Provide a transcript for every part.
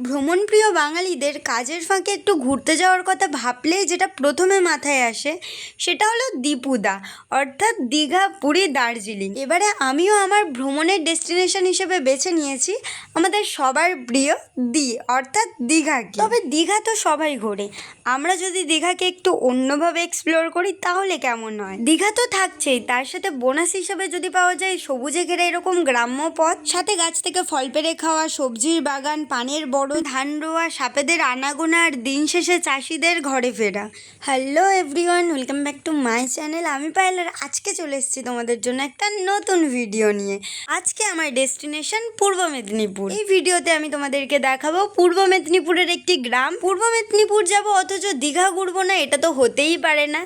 ভ্রমণপ্রিয় বাঙালিদের কাজের ফাঁকে একটু ঘুরতে যাওয়ার কথা ভাবলেই যেটা প্রথমে মাথায় আসে সেটা হলো দীপুদা, অর্থাৎ দীঘা, পুরী, দার্জিলিং। এবারে আমিও আমার ভ্রমণের ডেস্টিনেশন হিসেবে বেছে নিয়েছি আমাদের সবার প্রিয় অর্থাৎ দীঘাকে। তবে দীঘা তো সবাই ঘোরে, আমরা যদি দীঘাকে একটু অন্যভাবে এক্সপ্লোর করি তাহলে কেমন হয়। দীঘা তো থাকছেই, তার সাথে বোনাস হিসেবে যদি পাওয়া যায় সবুজে ঘেরা এরকম গ্রাম্য পথ, সাথে গাছ থেকে ফল পেড়ে খাওয়া, সবজির বাগান, পানের বড় ধান রোয়া, সাপেদের আনাগোনা, আর দিন শেষে চাষিদের ঘরে ফেরা। Hello everyone, welcome back to my channel. আমি পায়েল, আর আজকে চলে এসেছি তোমাদের জন্য একটা নতুন ভিডিও নিয়ে। আজকে আমার ডেস্টিনেশন পূর্ব মেদিনীপুর। এই ভিডিওতে আমি তোমাদেরকে দেখাবো পূর্ব মেদিনীপুরের একটি গ্রাম। পূর্ব মেদিনীপুর যাব অথচ দীঘা ঘুরবো না, এটা তো হতেই পারে না।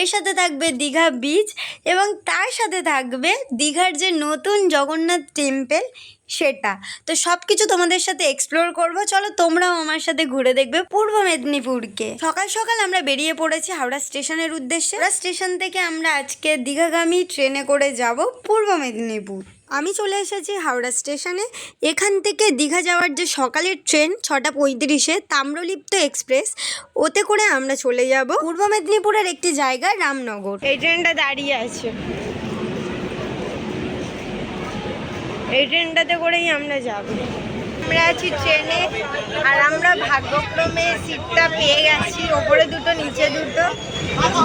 এর সাথে থাকবে দীঘা বিচ এবং তার সাথে থাকবে দীঘার যে নতুন জগন্নাথ টেম্পল সেটা। তো সব কিছু তোমাদের সাথে এক্সপ্লোর করবো। চলো তোমরাও আমার সাথে ঘুরে দেখবে পূর্ব মেদিনীপুরকে। সকাল সকাল আমরা বেরিয়ে পড়েছি হাওড়া স্টেশনের উদ্দেশ্যে। হাওড়া স্টেশন থেকে আমরা আজকে দীঘাগামী ট্রেনে করে যাব পূর্ব মেদিনীপুর। আমি চলে এসেছি হাওড়া স্টেশনে। এখান থেকে দীঘা যাওয়ার যে সকালের ট্রেন 6:35 তাম্রলিপ্ত এক্সপ্রেস, ওতে করে আমরা চলে যাব পূর্ব মেদিনীপুরের একটি জায়গা রামনগর। এই ট্রেনটা দাঁড়িয়ে আছে, এই ট্রেনটাতে করেই আমরা যাব। আমরা আছি ট্রেনে, আর আমরা ভাগ্যক্রমে সিটটা পেয়ে গেছি, ওপরে দুটো নিচে দুটো,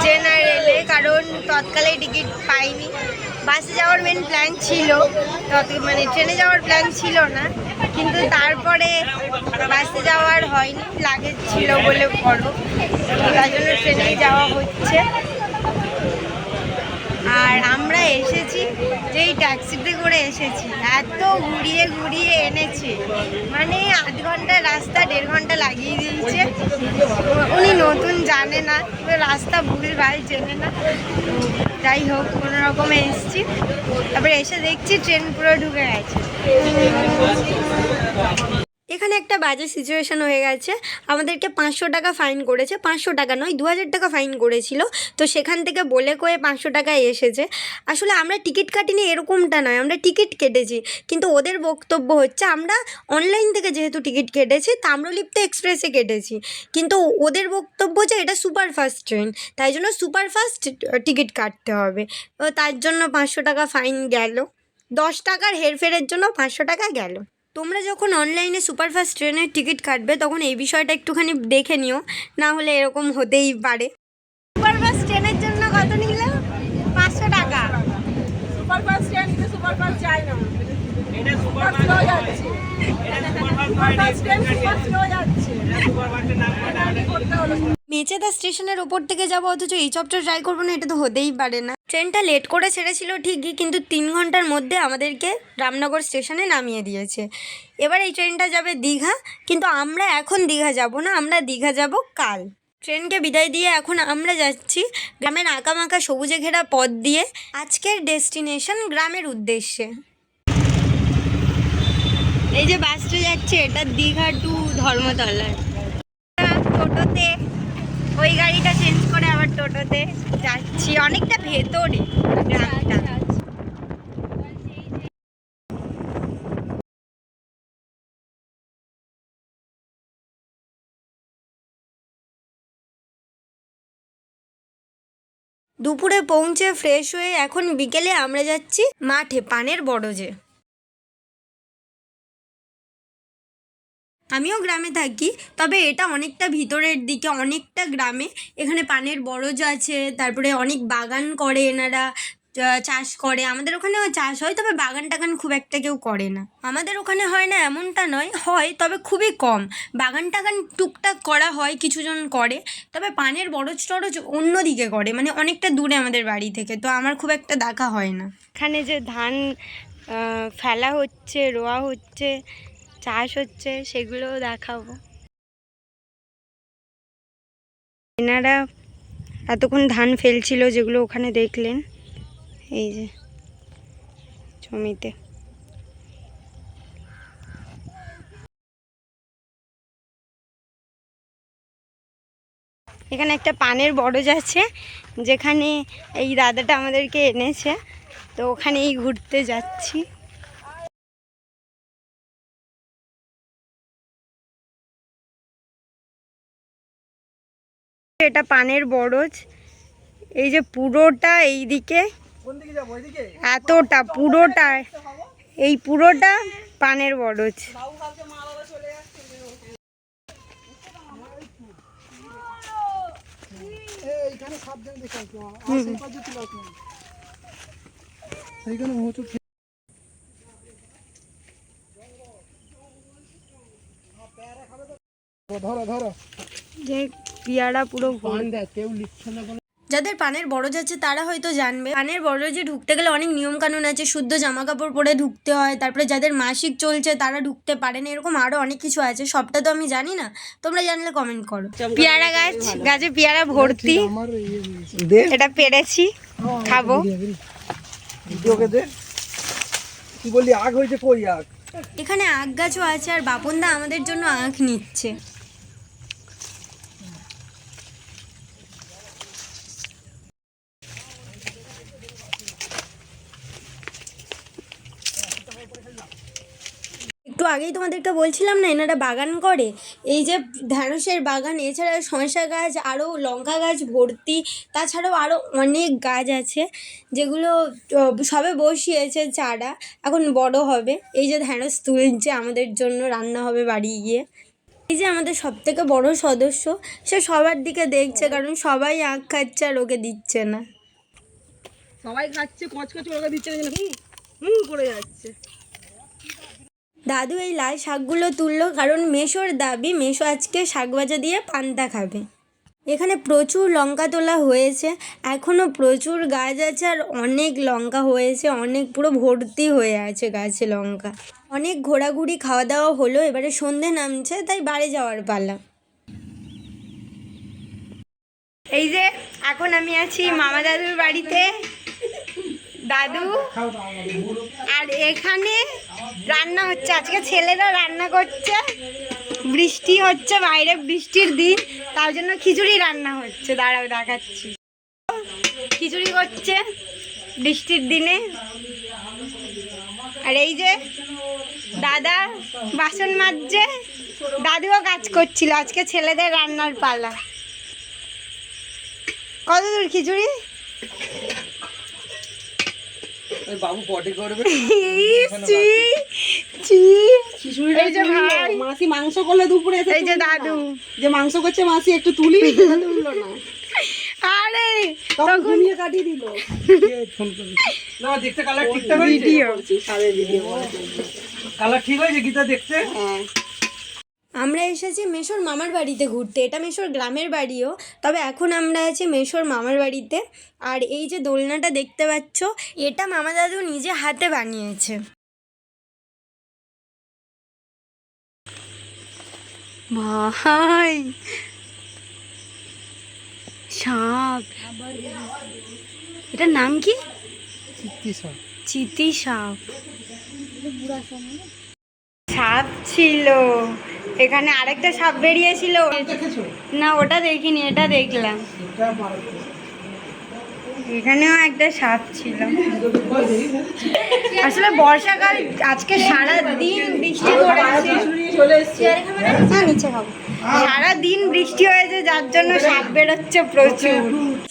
জেনারেলে, কারণ তৎকালে টিকিট পাইনি। বাসে যাওয়ার মেন প্ল্যান ছিল, মানে ট্রেনে যাওয়ার প্ল্যান ছিল না, কিন্তু তারপরে বাসে যাওয়ার হয়নি, লাগেজ ছিল বলে বড়, তার জন্য ট্রেনেই যাওয়া হচ্ছে। আর আমরা এসেছি যেই ট্যাক্সিতে করে এসেছি, এত ঘুরিয়ে ঘুরিয়ে এনেছে, মানে আধ ঘন্টা রাস্তা 1.5 ঘন্টা লাগিয়ে দিয়েছে। উনি নতুন, জানে না, রাস্তা ভুলভাল চেনে না। যাই হোক, কোনো রকমে এসেছি। তারপরে এসে দেখছি ট্রেন পুরো ঢুকে গেছে। এখানে একটা বাজে সিচুয়েশান হয়ে গেছে, আমাদেরকে 500 টাকা ফাইন করেছে। 500 টাকা নয়, 2000 টাকা ফাইন করেছিল। তো সেখান থেকে বলে কয়ে 500 টাকায় এসেছে। আসলে আমরা টিকিট কাটিনি এরকমটা নয়, আমরা টিকিট কেটেছি, কিন্তু ওদের বক্তব্য হচ্ছে আমরা অনলাইন থেকে যেহেতু টিকিট কেটেছি তাম্রলিপ্ত এক্সপ্রেসে কেটেছি, কিন্তু ওদের বক্তব্য যে এটা সুপারফাস্ট ট্রেন, তাই জন্য সুপারফাস্ট টিকিট কাটতে হবে। তার জন্য 500 টাকা ফাইন গেল। 10 টাকার হেরফেরের জন্য 500 টাকা গেল। তোমরা যখন অনলাইনে সুপারফাস্ট ট্রেনের টিকিট কাটবে তখন এই বিষয়টা একটুখানি দেখে নিও, না হলে এরকম হতেই পারে। সুপারফাস্ট ট্রেনের জন্য কত নিল? 500 টাকা। সুপারফাস্ট ট্রেন কিন্তু সুপারফাস্ট যায় না, এটা সুপারফাস্ট হয়ে যাচ্ছে, এটা সুপারফাস্ট ট্রেন সুপারফাস্ট হয়ে যাচ্ছে, এটা সুপারফাস্টের নাম করতে হলো। মেচেদা স্টেশনের ওপর থেকে যাবো অথচ এই চপটা ট্রাই করবো না, এটা তো হতেই পারে না। ট্রেনটা লেট করে ছেড়েছিল ঠিকই, কিন্তু 3 ঘন্টার মধ্যে আমাদেরকে রামনগর স্টেশনে নামিয়ে দিয়েছে। এবার এই ট্রেনটা যাবে দীঘা, কিন্তু আমরা এখন দীঘা যাব না, আমরা দীঘা যাব কাল। ট্রেনকে বিদায় দিয়ে এখন আমরা যাচ্ছি গ্রামের আঁকামাঁকা সবুজে ঘেরা পথ দিয়ে আজকের ডেস্টিনেশন গ্রামের উদ্দেশ্যে। এই যে বাসটা যাচ্ছে, এটা দীঘা টু ধর্মতলা। টোটোতে, ওই গাড়িটা চেঞ্জ করে আবার টোটোতে যাচ্ছি, অনেকটা ভেতরে গ্রামটা। দুপুরে পৌঁছে ফ্রেশ হয়ে এখন বিকেলে আমরা যাচ্ছি মাঠে পানের বরজে। আমিও গ্রামে থাকি, তবে এটা অনেকটা ভিতরের দিকে, অনেকটা গ্রামে। এখানে পানের বরজ আছে, তারপরে অনেক বাগান করে এনারা, চাষ করে। আমাদের ওখানেও চাষ হয়, তবে বাগান টাগান খুব একটা কেউ করে না। আমাদের ওখানে হয় না এমনটা নয়, হয় তবে খুবই কম। বাগান টাগান টুকটাক করা হয়, কিছুজন করে, তবে পানের বরজ টরজ অন্যদিকে করে, মানে অনেকটা দূরে আমাদের বাড়ি থেকে, তো আমার খুব একটা দেখা হয় না। এখানে যে ধান ফেলা হচ্ছে, রোয়া হচ্ছে, চাষ হচ্ছে, সেগুলোও দেখাবো। এনারা এতক্ষণ ধান ফেলছিল, যেগুলো ওখানে দেখলেন, এই যে জমিতে। এখানে একটা পানের বরজ আছে, যেখানে এই দাদাটা আমাদেরকে এনেছে, তো ওখানেই ঘুরতে যাচ্ছি। এটা পানের বরজ। এই যে পুরোটা এইদিকে এতটা পুরোটা, এই পুরোটা পানের বরজ। যে পিয়ারা পুরো যাদের পানের বরজ আছে তারা হয়তো জানবে। পানের বরজে ঢুকতে গেলে অনেক নিয়ম কানুন আছে, শুদ্ধ জামা কাপড় পরে ঢুকতে হয়, তারপরে যাদের মাসিক চলছে তারা ঢুকতে পারে না, এরকম আরো অনেক কিছু আছে, সবটা তো আমি জানি না, তোমরা জানলে কমেন্ট করো। পেয়ারা গাছ, গাছে পেয়ারা ভর্তি, এটা পেরেছি, খাবো। কি বলি আগ হয়েছে, কই আগ? এখানে আখ গাছও আছে আর বাপনদা আমাদের জন্য আখ নিচ্ছে। একটু আগেই তোমাদেরকে বলছিলাম না এনারা বাগান করে, এই যে ঢ্যাঁড়সের বাগান, এছাড়া শসা গাছ, আরও লঙ্কা গাছ ভর্তি, তাছাড়াও আরও অনেক গাছ আছে যেগুলো সবে বসিয়েছে চারা, এখন বড় হবে। এই যে ঢ্যাঁড়স তুলছে আমাদের জন্য, রান্না হবে বাড়ি গিয়ে। এই যে আমাদের সবথেকে বড় সদস্য, সে সবার দিকে দেখছে, কারণ সবাই আখ খাচ্ছে আর ওকে দিচ্ছে না। সবাই খাচ্ছে, কচকচ ওকে দিচ্ছে না, করে যাচ্ছে। দাদু এই লাল শাকগুলো তুললো, কারণ মেশোর দাবি মেশো আজকে শাক ভাজা দিয়ে পান্তা খাবে। এখানে প্রচুর লঙ্কা তোলা হয়েছে, এখনও প্রচুর গাছ আছে আর অনেক লঙ্কা হয়েছে, অনেক পুরো ভর্তি হয়ে আছে গাছে লঙ্কা। অনেক ঘোরাঘুরি খাওয়া দাওয়া হলো, এবারে সন্ধে নামছে, তাই বাড়ি যাওয়ার পালা। এই যে এখন আমি আছি মামা দাদুর বাড়িতে, দাদু আর এখানে রান্না হচ্ছে, আজকে ছেলেরা রান্না করছে, বৃষ্টি হচ্ছে বাইরে, বৃষ্টির দিন, তার জন্য খিচুড়ি রান্না হচ্ছে। দাঁড়াও দেখাচ্ছি, খিচুড়ি করছে বৃষ্টির দিনে। আর এই যে দাদা বাসন মাজছে, দাদুও কাজ করছিল, আজকে ছেলেদের রান্নার পালা। কত দূর খিচুড়ি? বাবু পটি করবে। এই যে ভাই মাসি মাংস করলে দুপুরে, এই যে দাদু যে মাংস করছে মাসি একটু তুলি, তুললো না, আরে তখন ঘুমিয়ে কাটিয়ে দিল। না দেখতে কালার ঠিকঠাক হয়েছে, ভিডিও কালার ঠিক হয়েছে গীতা দেখতে। হ্যাঁ, আমরা এসেছি মেশোর মামার বাড়িতে ঘুরতে, এটা মেশোর গ্রামের বাড়িও, তবে এখন আমরা আছি মেশোর মামার বাড়িতে। আর এই যে দোলনাটা দেখতে পাচ্ছ, এটা মামা দাদু নিজে হাতে বানিয়েছে। ভাই সাপ, এটার নাম কি? চিতি সাপ। সাপ ছিল এখানে, আরেকটা সাপ বেরিয়েছিল না, ওটা দেখিনি, এটা দেখলাম। এখানেও একটা সাপ ছিল। আসলে বর্ষাকাল, আজকে সারা দিন বৃষ্টি পড়েছে, নিচে খাবো, সারা দিন বৃষ্টি হয়েছে, যার জন্য সাপ বেরোচ্ছে প্রচুর।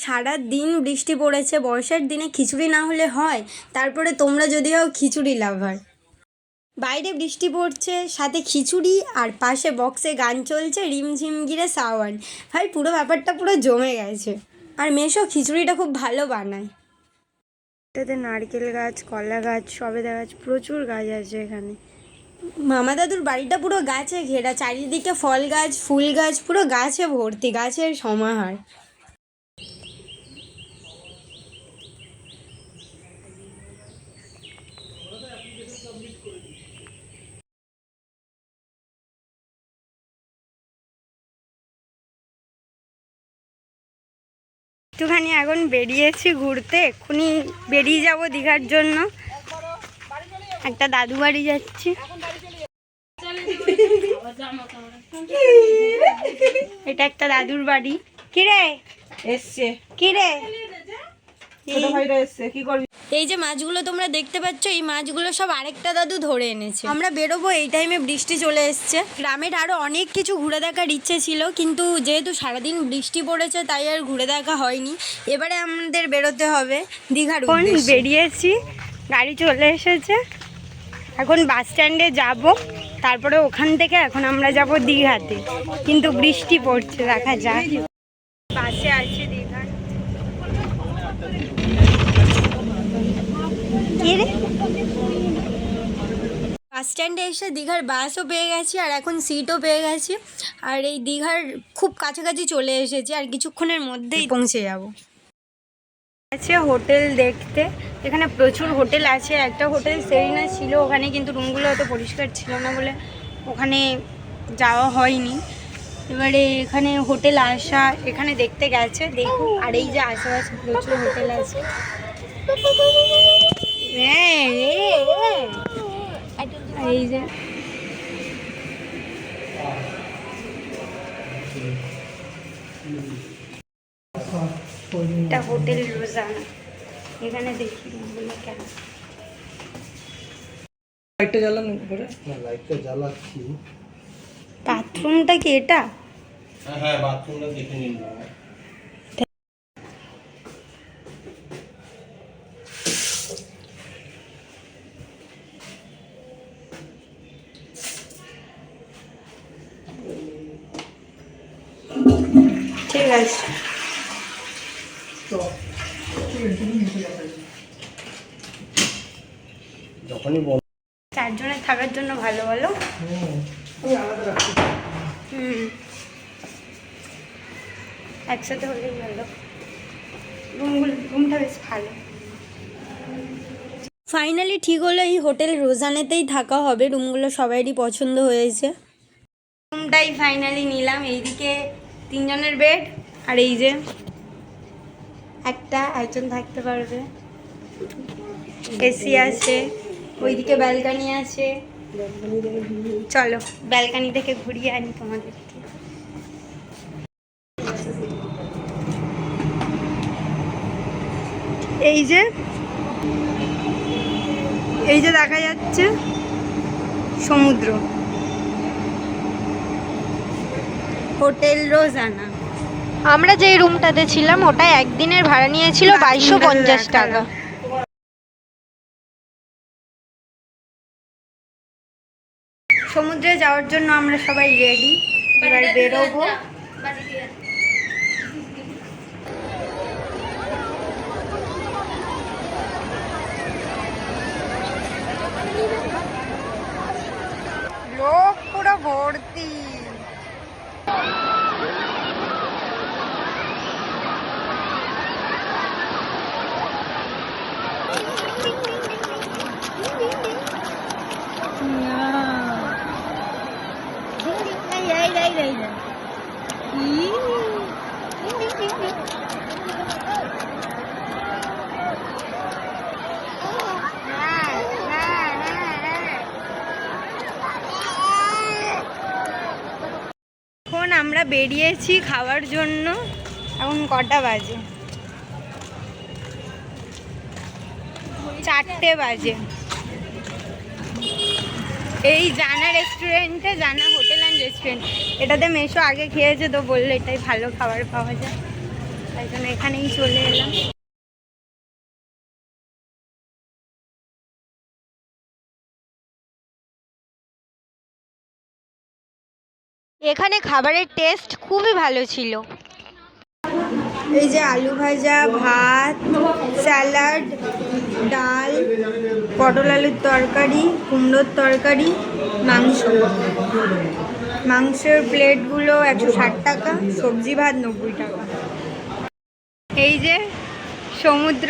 সারা দিন বৃষ্টি পড়েছে, বর্ষার দিনে খিচুড়ি না হলে হয়? তারপরে তোমরা যদি হও খিচুড়ি লাভার, বাইরে বৃষ্টি পড়ছে, সাথে খিচুড়ি, আর পাশে বক্সে গান চলছে রিমঝিম গিরে সাওয়ান। ভাই পুরো ব্যাপারটা পুরো জমে গেছে। আর মেশো খিচুড়িটা খুব ভালো বানায়। এটাতে নারকেল গাছ, কলা গাছ, সবেদা গাছ, প্রচুর গাছ আছে এখানে। মামা দাদুর বাড়িটা পুরো গাছে ঘেরা, চারিদিকে ফল গাছ, ফুল গাছ, পুরো গাছে ভর্তি, গাছের সমাহার। একটুখানি এখন বেরিয়েছি ঘুরতে, এক্ষুনি বেরিয়ে যাব দীঘার জন্য। একটা দাদু বাড়ি যাচ্ছি। এটা একটা দাদুর বাড়ি। কিরে এসছে, কিরে ছোট ভাইরা এসছে, কি করবি? এই যে মাছগুলো তোমরা দেখতে পাচ্ছ, এই মাছগুলো সব আরেকটা দাদু ধরে এনেছে। আমরা বেরোবো, এই টাইমে বৃষ্টি চলে এসছে। গ্রামের আরো অনেক কিছু ঘুরে দেখার ইচ্ছে ছিল, কিন্তু যেহেতু সারাদিন বৃষ্টি পড়েছে তাই আর ঘুরে দেখা হয়নি। এবারে আমাদের বেরোতে হবে দীঘার উদ্দেশ্যে। বেরিয়েছি, গাড়ি চলে এসেছে, এখন বাস স্ট্যান্ডে যাব, তারপরে ওখান থেকে এখন আমরা যাব দীঘাতে, কিন্তু বৃষ্টি পড়ছে, দেখা যায়। পাশে আছে দীঘা। বাস স্ট্যান্ডে এসে দীঘার বাসও পেয়ে গেছি, আর এখন সিটও পেয়ে গেছি, আর এই দীঘার খুব কাছাকাছি চলে এসেছি, আর কিছুক্ষণের মধ্যেই পৌঁছে যাব। আছে হোটেল দেখতে, এখানে প্রচুর হোটেল আছে। একটা হোটেল সেরিনা ছিল ওখানে, কিন্তু রুমগুলো অত পরিষ্কার ছিল না বলে ওখানে যাওয়া হয়নি। এবারে এখানে হোটেল আসা, এখানে দেখতে গেছে, দেখুন। আর এই যে আশেপাশে প্রচুর হোটেল আছে। এই যে এটা হোটেল রোজানা, এখানে দেখি রুমগুলো কেমন। লাইটটা জ্বালানো করে না, লাইটটা জ্বালাচ্ছি। বাথরুমটা কি এটা? হ্যাঁ, বাথরুমটা দেখে নিন। ঠিক আছে, যখনই বল। চারজনের থাকার জন্য ভালো ভালো। একসাথে হলেই ভালো। রুমটা বেশ ভালো। ফাইনালি ঠিক হলো, এই হোটেল রোজানেতেই থাকা হবে। রুমগুলো সবারই পছন্দ হয়েছে। রুমটাই ফাইনালি নিলাম। এইদিকে 3 জনের বেড, আর এই যে একজন থাকতে পারবে। এসি আছে, ওইদিকে ব্যালকানি আছে। চলো ব্যালকানি থেকে ঘুরিয়ে আনি তোমাদেরকে। এই যে দেখা যাচ্ছে সমুদ্র। হোটেল রোজানা। আমরা যে রুমটাতে ছিলাম ওটা একদিনের ভাড়া নিয়েছিল 2250 টাকা। সমুদ্রে যাওয়ার জন্য আমরা সবাই রেডি, এবার বেরোবো। লোক পুরো ভর্তি। এখন আমরা বেরিয়েছি খাওয়ার জন্য। এখন কটা বাজে? 4টে বাজে। এই জানা রেস্টুরেন্টে, জানা হোটেল অ্যান্ড রেস্টুরেন্ট, এটাতে মেশো আগে খেয়েছে তো বললো এটাই ভালো খাবার পাওয়া যায়, তাই জন্য এখানেই চলে এলাম। এখানে খাবারের টেস্ট খুবই ভালো ছিল। এই যে আলু ভাজা, ভাত, স্যালাড, ডাল, পটল আলুর তরকারি, কুমড়োর তরকারি, মাংসের প্লেটগুলো 160 টাকা, সবজি ভাত 90 টাকা। এই যে সমুদ্র,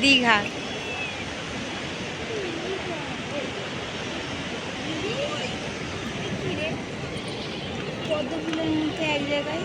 দীঘা। পদ্মফুলের মধ্যে এক জায়গায়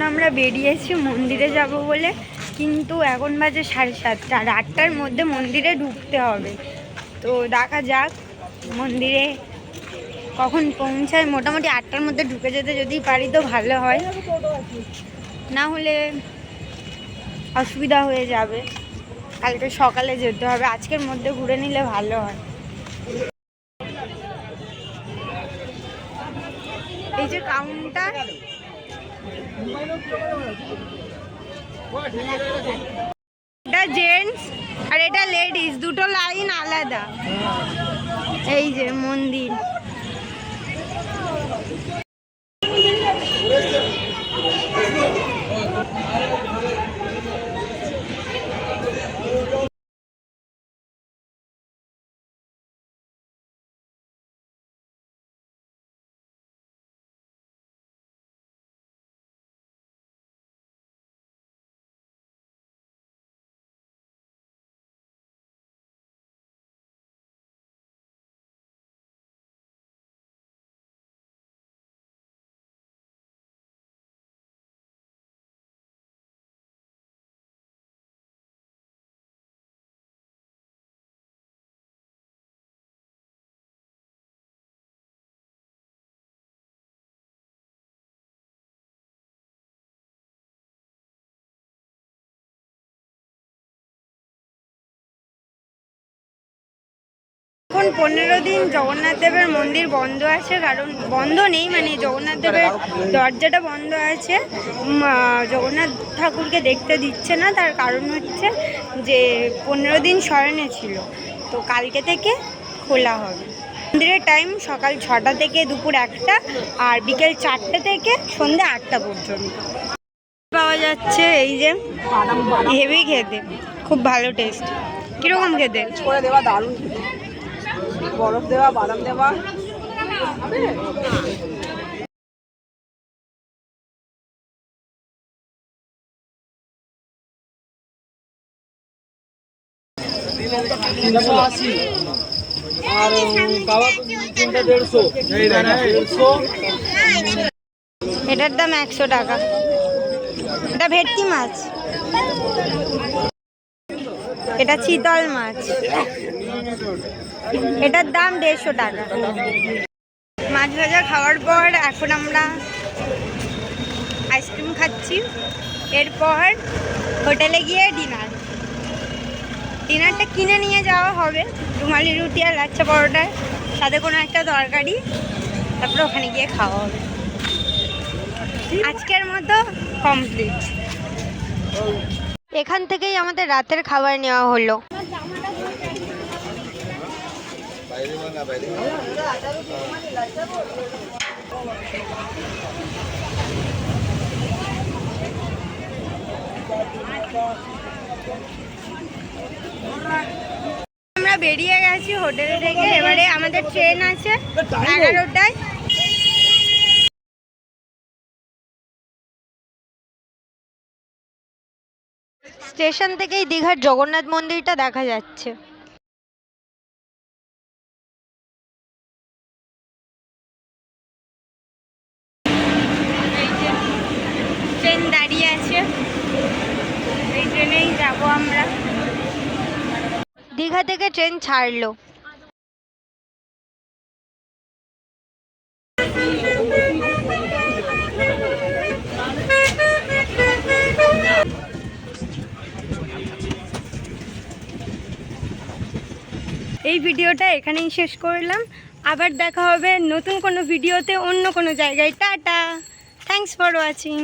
আমরা বেরিয়েছি মন্দিরে যাব বলে, কিন্তু এখন বাজে 7:30, আর 8টার মধ্যে মন্দিরে ঢুকতে হবে। তো দেখা যাক মন্দিরে কখন পৌঁছায়। মোটামুটি 8টার মধ্যে ঢুকে যেতে যদি পারি তো ভালো হয়, না হলে অসুবিধা হয়ে যাবে। কালকে সকালে যেতে হবে, আজকের মধ্যে ঘুরে নিলে ভালো হয়। এই যে কাউন্টার, এটা জেন্টস আর এটা লেডিস, দুটো লাইন আলাদা। এই যে মন্দির, এখন 15 দিন জগন্নাথ দেবের মন্দির বন্ধ আছে, কারণ বন্ধ নেই মানে জগন্নাথ দেবের দরজাটা বন্ধ আছে। জগন্নাথ ঠাকুরকে দেখতে দিচ্ছে না, তার কারণ হচ্ছে যে 15 দিন শয়নে ছিল, তো কালকে থেকে খোলা হবে। মন্দিরের টাইম সকাল 6টা থেকে দুপুর 1টা, আর বিকেল 4টে থেকে সন্ধ্যে 8টা পর্যন্ত পাওয়া যাচ্ছে। এই যে হেভি খেতে, খুব ভালো টেস্ট। কীরকম খেতে? করে দেওয়া দারুণ খেতে, বরফ দেওয়া, বাদাম দেওয়া। আর কাবাব কোনটা 150? এটার দাম 100 টাকা। এটা ভেটকি মাছ, এটা চিতল মাছ, এটার দাম 150 টাকা। মাছ ভাজা খাওয়ার পর এখন আমরা আইসক্রিম খাচ্ছি, এরপর হোটেলে গিয়ে ডিনারটা কিনে নিয়ে যাওয়া হবে, রুমালি রুটি আর লাচ্ছা পরোটার সাথে কোনো একটা তরকারি, তারপরে ওখানে গিয়ে খাওয়া হবে। আজকের মতো কমপ্লিট। এখান থেকেই আমাদের রাতের খাবার নেওয়া হলো। আমরা বেরিয়ে গেছি হোটেল থেকে, এবারে আমাদের ট্রেন আছে 11টায়। স্টেশন থেকেই দীঘার জগন্নাথ মন্দিরটা দেখা যাচ্ছে। ট্রেন দাঁড়িয়ে আছে, এই ট্রেনেই যাবো আমরা। দীঘা থেকে ট্রেন ছাড়লো। এই ভিডিওটা এখানেই শেষ করলাম, আবার দেখা হবে নতুন কোনো ভিডিওতে অন্য কোনো জায়গায়। Tata, thanks for watching.